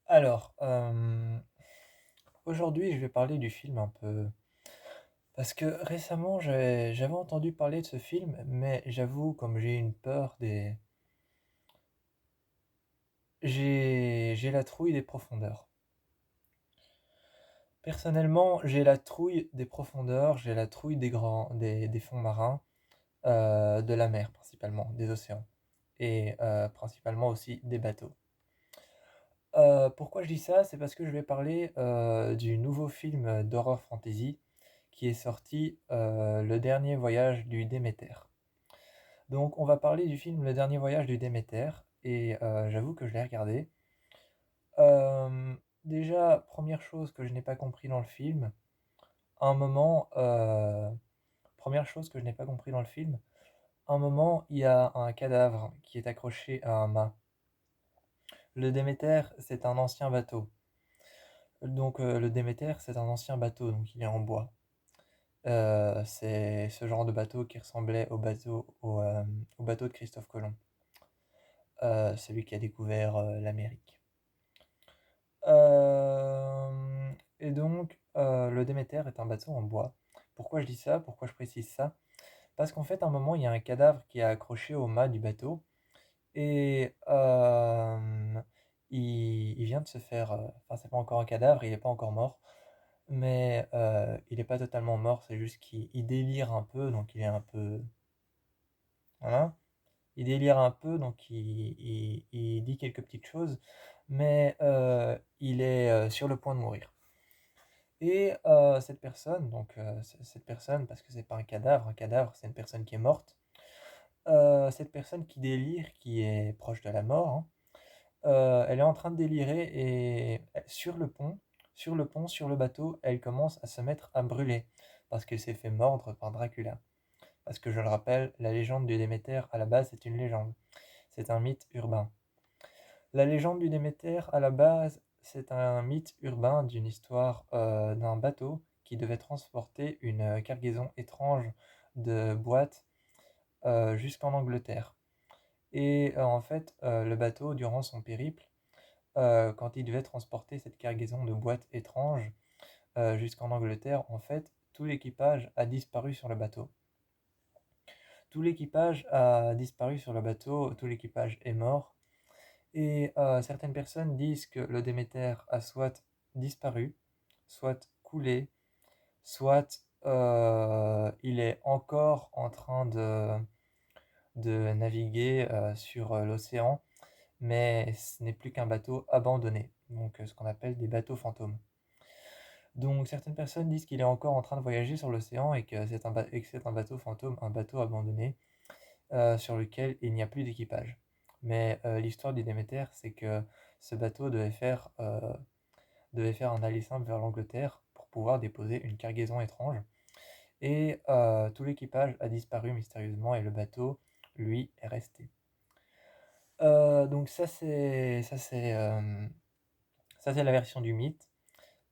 Alors, aujourd'hui, je vais parler du film un peu parce que récemment, j'avais entendu parler de ce film, mais j'avoue, comme j'ai une peur des j'ai la trouille des profondeurs. Personnellement, j'ai la trouille des profondeurs, j'ai la trouille des fonds marins, de la mer principalement, des océans et principalement aussi des bateaux. Pourquoi je dis ça? C'est parce que je vais parler, du nouveau film d'horreur fantasy qui est sorti, Le Dernier Voyage du Déméter. Donc on va parler du film Le Dernier Voyage du Déméter et j'avoue que je l'ai regardé. Déjà, première chose que je n'ai pas compris dans le film, un moment, première chose que je n'ai pas compris dans le film, un moment, il y a un cadavre qui est accroché à un mât. Le Déméter, c'est un ancien bateau. Donc le Déméter, c'est un ancien bateau, donc il est en bois. C'est ce genre de bateau qui ressemblait au bateau de Christophe Colomb, celui qui a découvert l'Amérique. Et donc, le Déméter est un bateau en bois. Pourquoi je dis ça? Pourquoi je précise ça? Parce qu'en fait, à un moment, il y a un cadavre qui est accroché au mât du bateau et il vient de se faire. Enfin, c'est pas encore un cadavre, il n'est pas encore mort, mais il n'est pas totalement mort, c'est juste qu'il délire un peu, donc il est un peu. Voilà. Il délire un peu, donc il dit quelques petites choses, mais il est sur le point de mourir. Et cette personne, donc cette personne, parce que c'est pas un cadavre c'est une personne qui est morte, cette personne qui délire, qui est proche de la mort, hein, elle est en train de délirer et sur le bateau, elle commence à se mettre à brûler parce qu'elle s'est fait mordre par Dracula. Parce que je le rappelle, la légende du Déméter à la base c'est une légende, c'est un mythe urbain. La légende du Déméter, à la base, c'est un mythe urbain d'une histoire d'un bateau qui devait transporter une cargaison étrange de boîtes jusqu'en Angleterre. Et en fait, le bateau, durant son périple, quand il devait transporter cette cargaison de boîtes étranges jusqu'en Angleterre, en fait, tout l'équipage a disparu sur le bateau. Tout l'équipage a disparu sur le bateau, tout l'équipage est mort. Et certaines personnes disent que le Déméter a soit disparu, soit coulé, soit il est encore en train de naviguer sur l'océan, mais ce n'est plus qu'un bateau abandonné, donc ce qu'on appelle des bateaux fantômes. Donc certaines personnes disent qu'il est encore en train de voyager sur l'océan et que c'est un bateau fantôme, un bateau abandonné, sur lequel il n'y a plus d'équipage. Mais l'histoire du Déméter, c'est que ce bateau devait faire un aller simple vers l'Angleterre pour pouvoir déposer une cargaison étrange. Et tout l'équipage a disparu mystérieusement et le bateau, lui, est resté. Donc ça c'est la version du mythe.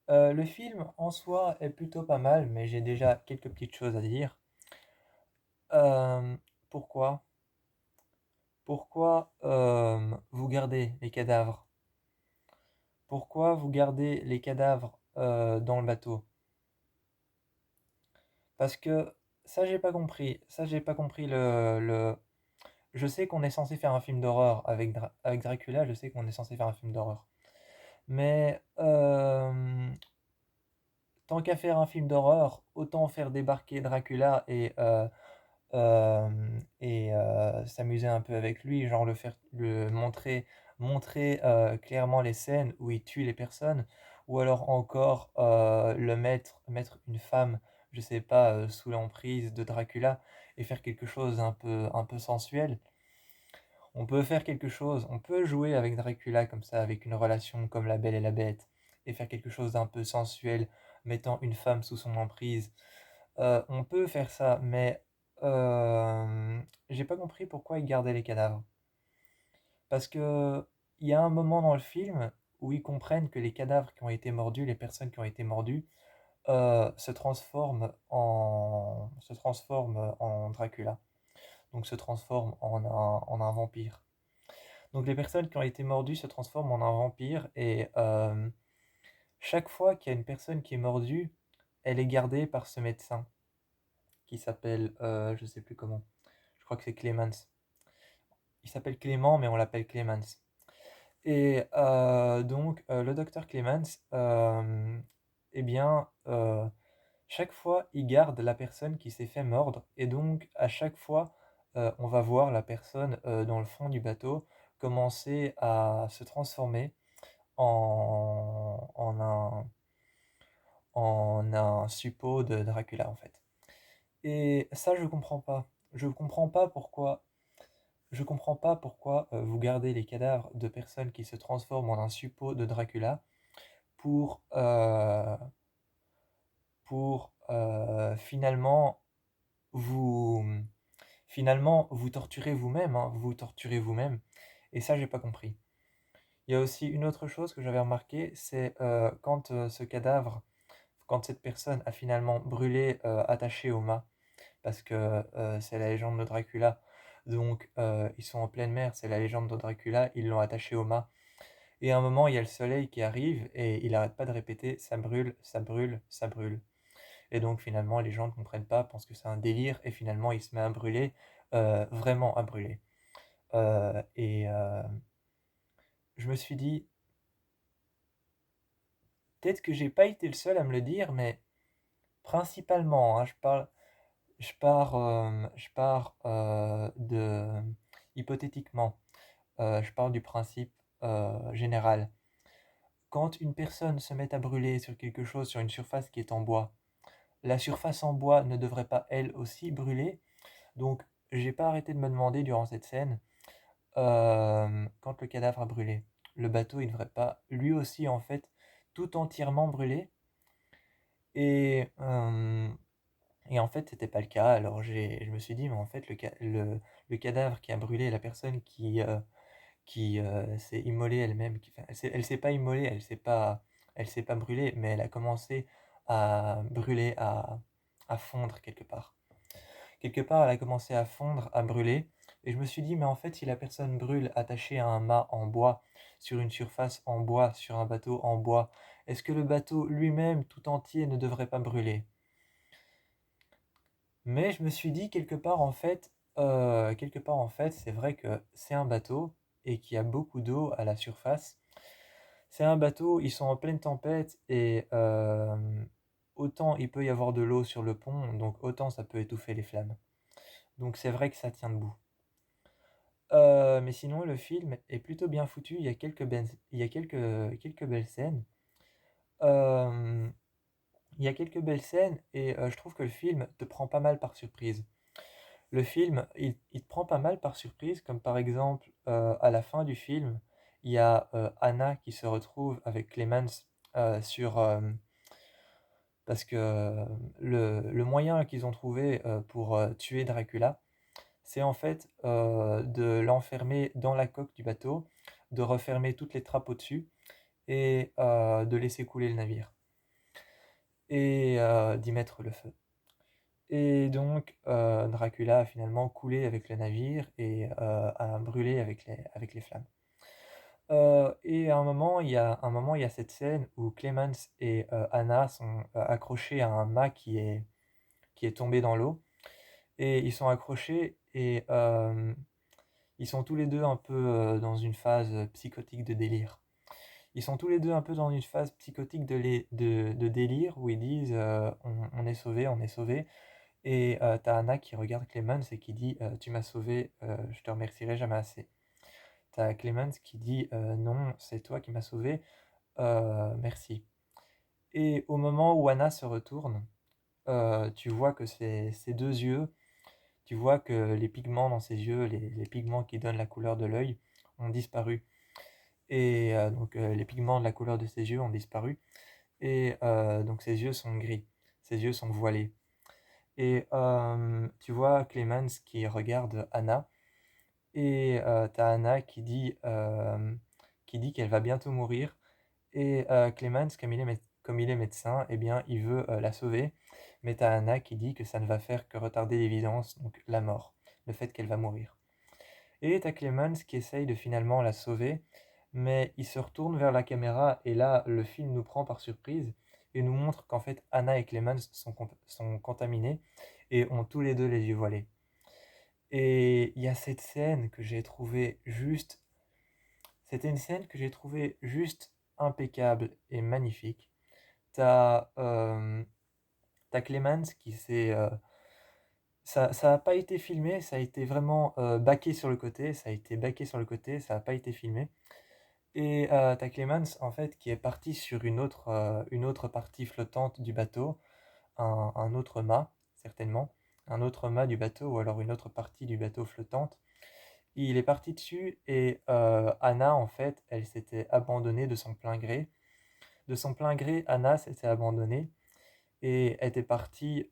Le film en soi est plutôt pas mal, mais j'ai déjà quelques petites choses à dire. Euh, pourquoi? Pourquoi vous gardez les cadavres? Pourquoi vous gardez les cadavres dans le bateau? Parce que ça, j'ai pas compris. Ça, j'ai pas compris Je sais qu'on est censé faire un film d'horreur avec Dracula, je sais qu'on est censé faire un film d'horreur. Mais tant qu'à faire un film d'horreur, autant faire débarquer Dracula et s'amuser un peu avec lui, genre montrer clairement les scènes où il tue les personnes, ou alors encore mettre une femme, je sais pas, sous l'emprise de Dracula et faire quelque chose un peu sensuel. On peut faire quelque chose, on peut jouer avec Dracula comme ça, avec une relation comme La Belle et la Bête, et faire quelque chose d'un peu sensuel, mettant une femme sous son emprise. On peut faire ça, mais j'ai pas compris pourquoi ils gardaient les cadavres. Parce que il y a un moment dans le film où ils comprennent que les cadavres qui ont été mordus, les personnes qui ont été mordues, se transforment en Dracula. Donc se transforment en un vampire. Donc les personnes qui ont été mordues se transforment en un vampire et chaque fois qu'il y a une personne qui est mordue, elle est gardée par ce médecin qui s'appelle, je sais plus comment, je crois que c'est Clemens. Il s'appelle Clément, mais on l'appelle Clemens. Et donc le docteur Clemens, eh bien, chaque fois, il garde la personne qui s'est fait mordre. Et donc, à chaque fois, on va voir la personne dans le fond du bateau commencer à se transformer en, en un suppôt de Dracula, en fait. Et ça, je comprends pas. Je comprends pas pourquoi. Je comprends pas pourquoi vous gardez les cadavres de personnes qui se transforment en un suppôt de Dracula pour, finalement vous vous torturez vous-même, hein, vous torturez vous-même. Et ça, j'ai pas compris. Il y a aussi une autre chose que j'avais remarqué, c'est quand ce cadavre, quand cette personne a finalement brûlé attaché au mât, parce que c'est la légende de Dracula, donc ils sont en pleine mer, c'est la légende de Dracula, ils l'ont attaché au mât. Et à un moment, il y a le soleil qui arrive et il n'arrête pas de répéter ça brûle, ça brûle, ça brûle. Et donc finalement, les gens ne comprennent pas, pensent que c'est un délire, et finalement, il se met à brûler, vraiment à brûler. Et je me suis dit, peut-être que j'ai pas été le seul à me le dire, mais principalement, hein, je pars de, hypothétiquement, je parle du principe général. Quand une personne se met à brûler sur quelque chose, sur une surface qui est en bois, la surface en bois ne devrait pas elle aussi brûler. Donc, j'ai pas arrêté de me demander durant cette scène, quand le cadavre a brûlé, le bateau, il ne devrait pas lui aussi en fait tout entièrement brûler. Et, et en fait, c'était pas le cas. Alors je me suis dit, mais en fait, le cadavre qui a brûlé, la personne qui s'est immolée elle-même, enfin, elle s'est pas immolée, elle s'est pas brûlée, mais elle a commencé à brûler, à fondre quelque part. Quelque part, elle a commencé à fondre, à brûler, et je me suis dit, mais en fait, si la personne brûle attachée à un mât en bois, sur une surface en bois, sur un bateau en bois, est-ce que le bateau lui-même tout entier ne devrait pas brûler? Mais je me suis dit, quelque part en fait, c'est vrai que c'est un bateau et qu'il y a beaucoup d'eau à la surface. C'est un bateau, ils sont en pleine tempête et autant il peut y avoir de l'eau sur le pont, donc autant ça peut étouffer les flammes. Donc c'est vrai que ça tient debout. Mais sinon, le film est plutôt bien foutu. Il y a quelques belles scènes. Euh, il y a quelques belles scènes et je trouve que le film te prend pas mal par surprise. Le film, il te prend pas mal par surprise, comme par exemple à la fin du film, il y a Anna qui se retrouve avec Clemens sur parce que le moyen qu'ils ont trouvé pour tuer Dracula, c'est en fait de l'enfermer dans la coque du bateau, de refermer toutes les trappes au-dessus et de laisser couler le navire et d'y mettre le feu. Et donc Dracula a finalement coulé avec le navire et a brûlé avec les flammes. Et à un moment, il y a cette scène où Clemens et Anna sont accrochés à un mât qui est tombé dans l'eau. Et ils sont accrochés et ils sont tous les deux un peu dans une phase psychotique de délire. Ils sont tous les deux un peu dans une phase psychotique de délire où ils disent on est sauvé, on est sauvé. Et t'as Anna qui regarde Clemens et qui dit tu m'as sauvé, je te remercierai jamais assez. T'as Clemens qui dit non, c'est toi qui m'as sauvé, merci. Et au moment où Anna se retourne, tu vois que ses deux yeux, tu vois que les pigments dans ses yeux, les pigments qui donnent la couleur de l'œil, ont disparu. Et donc les pigments de la couleur de ses yeux ont disparu. Et donc ses yeux sont gris, ses yeux sont voilés. Et tu vois Clemens qui regarde Anna. Et t'as Anna qui dit qu'elle va bientôt mourir. Et Clemens, comme il est médecin, eh bien, il veut la sauver. Mais t'as Anna qui dit que ça ne va faire que retarder l'évidence, donc la mort, le fait qu'elle va mourir. Et t'as Clemens qui essaye de finalement la sauver, mais il se retourne vers la caméra et là, le film nous prend par surprise et nous montre qu'en fait, Anna et Clemens sont contaminés et ont tous les deux les yeux voilés. Et il y a cette scène que j'ai trouvée juste... C'était une scène que j'ai trouvée juste impeccable et magnifique. T'as t'as Clemens qui s'est... ça n'a pas été filmé, ça a été vraiment baqué sur le côté, ça a été baqué sur le côté, ça n'a pas été filmé. Et t'as Clemens en fait qui est parti sur une autre partie flottante du bateau, un autre mât certainement, un autre mât du bateau ou alors une autre partie du bateau flottante. Il est parti dessus et Anna en fait elle s'était abandonnée de son plein gré. De son plein gré, Anna s'était abandonnée et était partie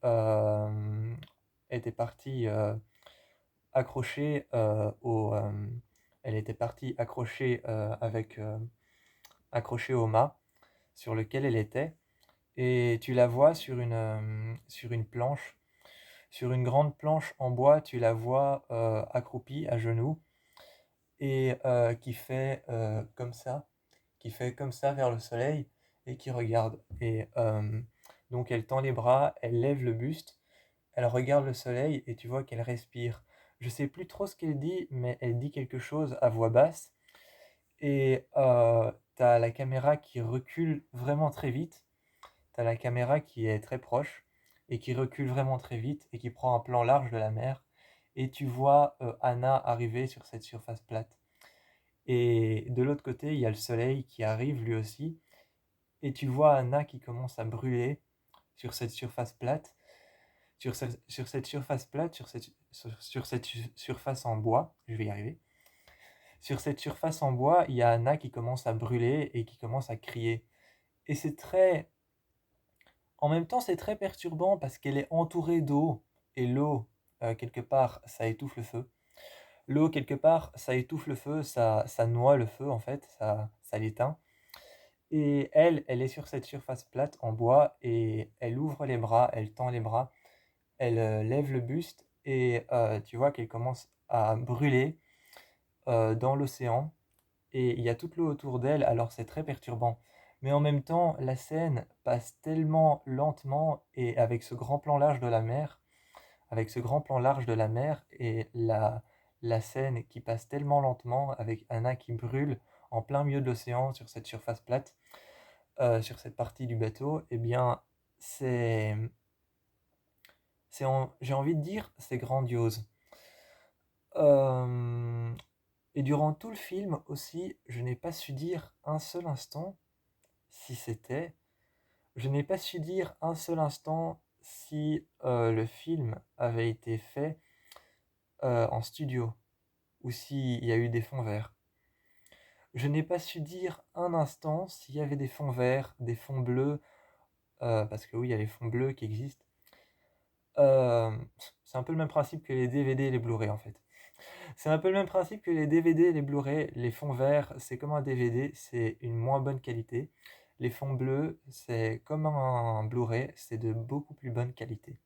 accrochée elle était partie accrochée accrochée au mât sur lequel elle était et tu la vois sur une planche, sur une grande planche en bois, tu la vois accroupie à genoux et qui fait comme ça vers le soleil et qui regarde. Et donc elle tend les bras, elle lève le buste, elle regarde le soleil et tu vois qu'elle respire. Je sais plus trop ce qu'elle dit, mais elle dit quelque chose à voix basse. Et t'as la caméra qui recule vraiment très vite. T'as la caméra qui est très proche et qui recule vraiment très vite et qui prend un plan large de la mer. Et tu vois Anna arriver sur cette surface plate. Et de l'autre côté, il y a le soleil qui arrive lui aussi. Et tu vois Anna qui commence à brûler sur cette surface plate. Sur cette surface plate, sur cette surface en bois, je vais y arriver. Sur cette surface en bois, il y a Anna qui commence à brûler et qui commence à crier. Et c'est très... En même temps, c'est très perturbant parce qu'elle est entourée d'eau. Et l'eau, quelque part, ça étouffe le feu. L'eau, quelque part, ça étouffe le feu, ça noie le feu, en fait, ça l'éteint. Et elle est sur cette surface plate en bois et elle ouvre les bras, elle tend les bras, elle lève le buste et tu vois qu'elle commence à brûler dans l'océan et il y a toute l'eau autour d'elle, alors c'est très perturbant. Mais en même temps, la scène passe tellement lentement et avec ce grand plan large de la mer, avec ce grand plan large de la mer et la scène qui passe tellement lentement avec Anna qui brûle en plein milieu de l'océan sur cette surface plate, sur cette partie du bateau, eh bien, c'est, j'ai envie de dire, c'est grandiose. Euh, et durant tout le film aussi, je n'ai pas su dire un seul instant si c'était, je n'ai pas su dire un seul instant si le film avait été fait en studio ou s'il y a eu des fonds verts. Je n'ai pas su dire un instant s'il y avait des fonds verts, des fonds bleus, parce que oui, il y a les fonds bleus qui existent. Euh, c'est un peu le même principe que les DVD et les Blu-ray en fait. C'est un peu le même principe que les DVD et les Blu-ray. Les fonds verts, c'est comme un DVD, c'est une moins bonne qualité. Les fonds bleus, c'est comme un Blu-ray, c'est de beaucoup plus bonne qualité.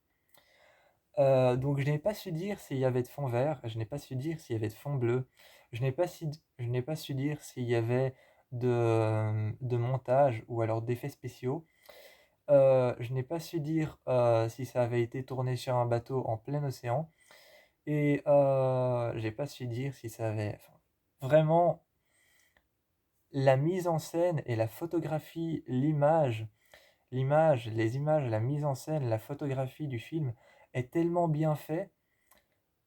Donc je n'ai pas su dire s'il y avait de fond vert, je n'ai pas su dire s'il y avait de fond bleu, je n'ai pas su dire s'il y avait de montage ou alors d'effets spéciaux. Je n'ai pas su dire si ça avait été tourné sur un bateau en plein océan. Et j'ai pas su dire si ça avait... enfin, vraiment, la mise en scène et la photographie, les images, la mise en scène, la photographie du film est tellement bien fait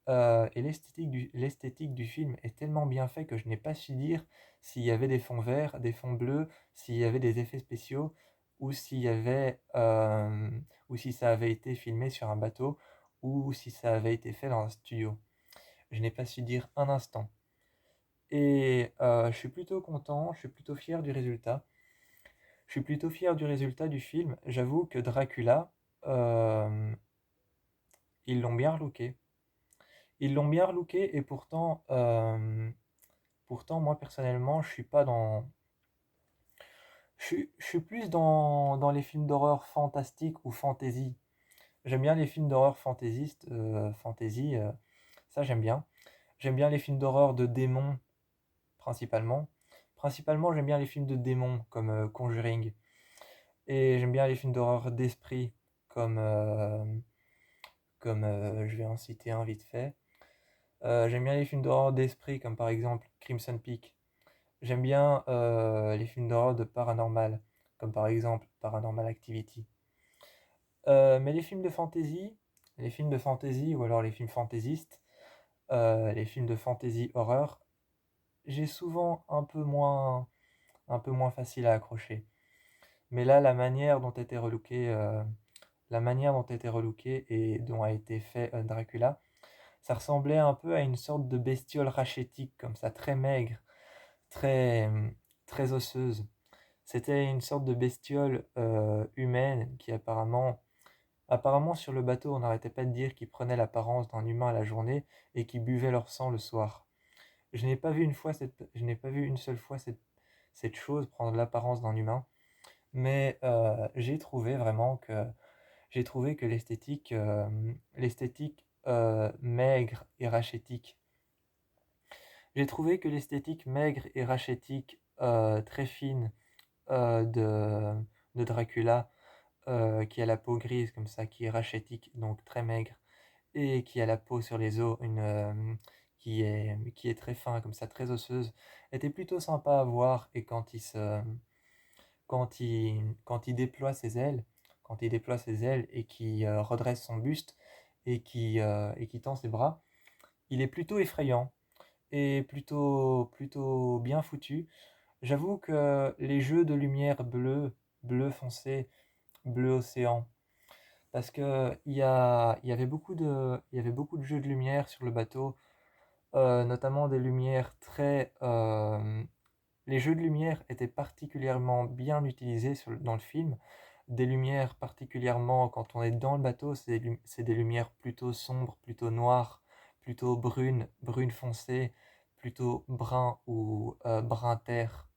et l'esthétique du film est tellement bien fait que je n'ai pas su dire s'il y avait des fonds verts, des fonds bleus, s'il y avait des effets spéciaux ou s'il y avait ou si ça avait été filmé sur un bateau ou si ça avait été fait dans un studio. Je n'ai pas su dire un instant. Et je suis plutôt content, je suis plutôt fier du résultat. Je suis plutôt fier du résultat du film. J'avoue que Dracula, euh, ils l'ont bien relooké. Ils l'ont bien relooké et pourtant moi personnellement, je suis pas dans... je suis plus dans les films d'horreur fantastiques ou fantasy. J'aime bien les films d'horreur fantasy, ça j'aime bien. J'aime bien les films d'horreur de démons, principalement. Principalement, j'aime bien les films de démons, comme Conjuring. Et j'aime bien les films d'horreur d'esprit, comme, je vais en citer un vite fait. J'aime bien les films d'horreur d'esprit, comme par exemple Crimson Peak. J'aime bien les films d'horreur de paranormal, comme par exemple Paranormal Activity. Mais les films de fantasy ou alors les films fantaisistes, les films de fantasy horreur, j'ai souvent un peu moins facile à accrocher. Mais là, la manière dont était relooké et dont a été fait Dracula, ça ressemblait un peu à une sorte de bestiole rachétique, comme ça, très maigre, très, très osseuse. C'était une sorte de bestiole humaine qui apparemment sur le bateau, on n'arrêtait pas de dire qu'il prenait l'apparence d'un humain à la journée et qui buvait leur sang le soir. Je n'ai pas vu une seule fois cette chose prendre l'apparence d'un humain, mais j'ai trouvé que l'esthétique maigre et rachétique, j'ai trouvé que l'esthétique maigre et rachétique très fine de Dracula, qui a la peau grise comme ça, qui est rachétique, donc très maigre, et qui a la peau sur les os, qui est très fin comme ça, très osseuse, était plutôt sympa à voir. Et quand il déploie ses ailes, et qui redresse son buste et qui tend ses bras, il est plutôt effrayant et plutôt bien foutu. J'avoue que les jeux de lumière bleu foncé, bleu océan, parce que il y avait beaucoup de jeux de lumière sur le bateau, notamment des lumières les jeux de lumière étaient particulièrement bien utilisés dans le film. Des lumières particulièrement, quand on est dans le bateau, c'est des lumières plutôt sombres, plutôt noires, plutôt brunes foncées, plutôt brun ou brun terre.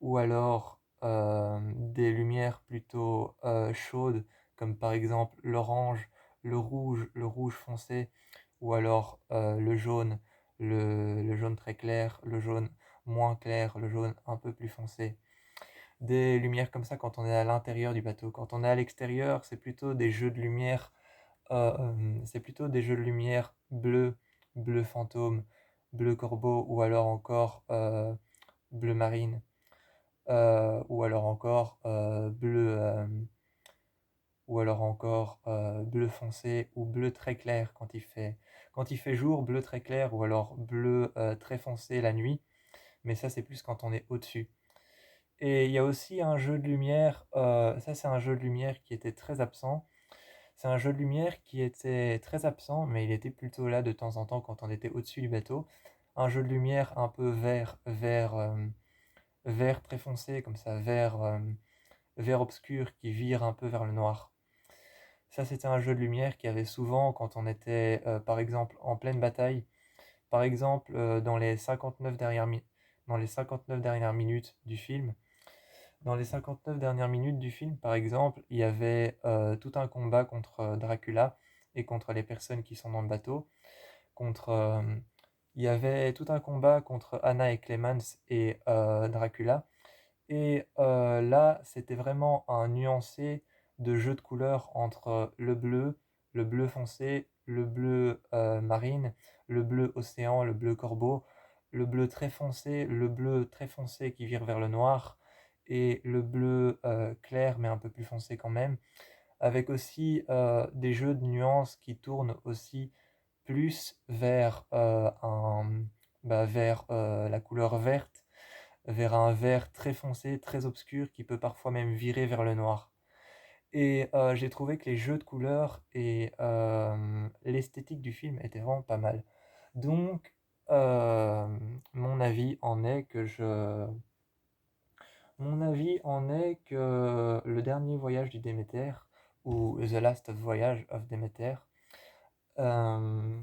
Ou alors des lumières plutôt chaudes, comme par exemple l'orange, le rouge foncé, ou alors le jaune très clair, le jaune moins clair, le jaune un peu plus foncé. Des lumières comme ça quand on est à l'intérieur du bateau. Quand on est à l'extérieur, c'est plutôt des jeux de lumière bleu fantôme, bleu corbeau, ou alors encore bleu marine, ou alors encore bleu foncé ou bleu très clair quand il fait jour, bleu très clair, ou alors bleu très foncé la nuit. Mais ça, c'est plus quand on est au-dessus. Et il y a aussi un jeu de lumière, ça c'est un jeu de lumière qui était très absent. C'est un jeu de lumière qui était très absent, mais il était plutôt là de temps en temps quand on était au-dessus du bateau. Un jeu de lumière un peu vert très foncé, comme ça, vert obscur qui vire un peu vers le noir. Ça, c'était un jeu de lumière qui avait souvent quand on était, par exemple, en pleine bataille. Par exemple, dans les 59 dernières minutes du film. Dans les 59 dernières minutes du film, par exemple, il y avait tout un combat contre Dracula et contre les personnes qui sont dans le bateau. Contre, euh, il y avait tout un combat contre Anna et Clemens et Dracula. Et là, c'était vraiment un nuancé de jeu de couleurs entre le bleu foncé, le bleu marine, le bleu océan, le bleu corbeau, le bleu très foncé qui vire vers le noir, et le bleu clair mais un peu plus foncé quand même, avec aussi des jeux de nuances qui tournent aussi plus vers la couleur verte, vers un vert très foncé, très obscur, qui peut parfois même virer vers le noir. Et j'ai trouvé que les jeux de couleurs et l'esthétique du film étaient vraiment pas mal. Donc, euh, mon avis en est que je... Mon avis en est que le dernier voyage du Déméter, ou The Last Voyage of Demeter, euh,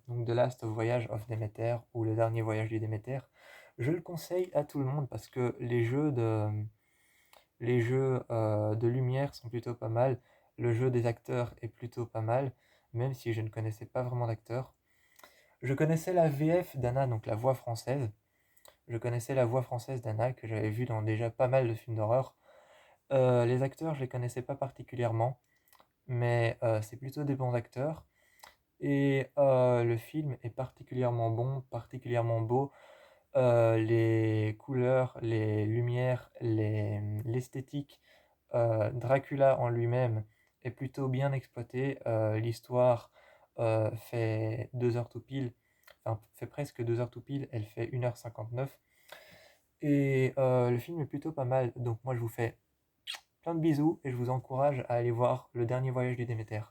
donc The Last Voyage of Demeter, ou le dernier voyage du Déméter, je le conseille à tout le monde parce que les jeux de lumière sont plutôt pas mal. Le jeu des acteurs est plutôt pas mal, même si je ne connaissais pas vraiment d'acteurs. Je connaissais la VF d'Anna, donc la voix française. Je connaissais la voix française d'Anna que j'avais vue dans déjà pas mal de films d'horreur. Les acteurs, je les connaissais pas particulièrement, mais c'est plutôt des bons acteurs. Et le film est particulièrement bon, particulièrement beau. Les couleurs, les lumières, l'esthétique, Dracula en lui-même est plutôt bien exploité. L'histoire fait 2 heures tout pile, enfin fait presque 2 heures tout pile, elle fait 1h59. Et le film est plutôt pas mal, donc moi je vous fais plein de bisous et je vous encourage à aller voir Le Dernier Voyage du Déméter.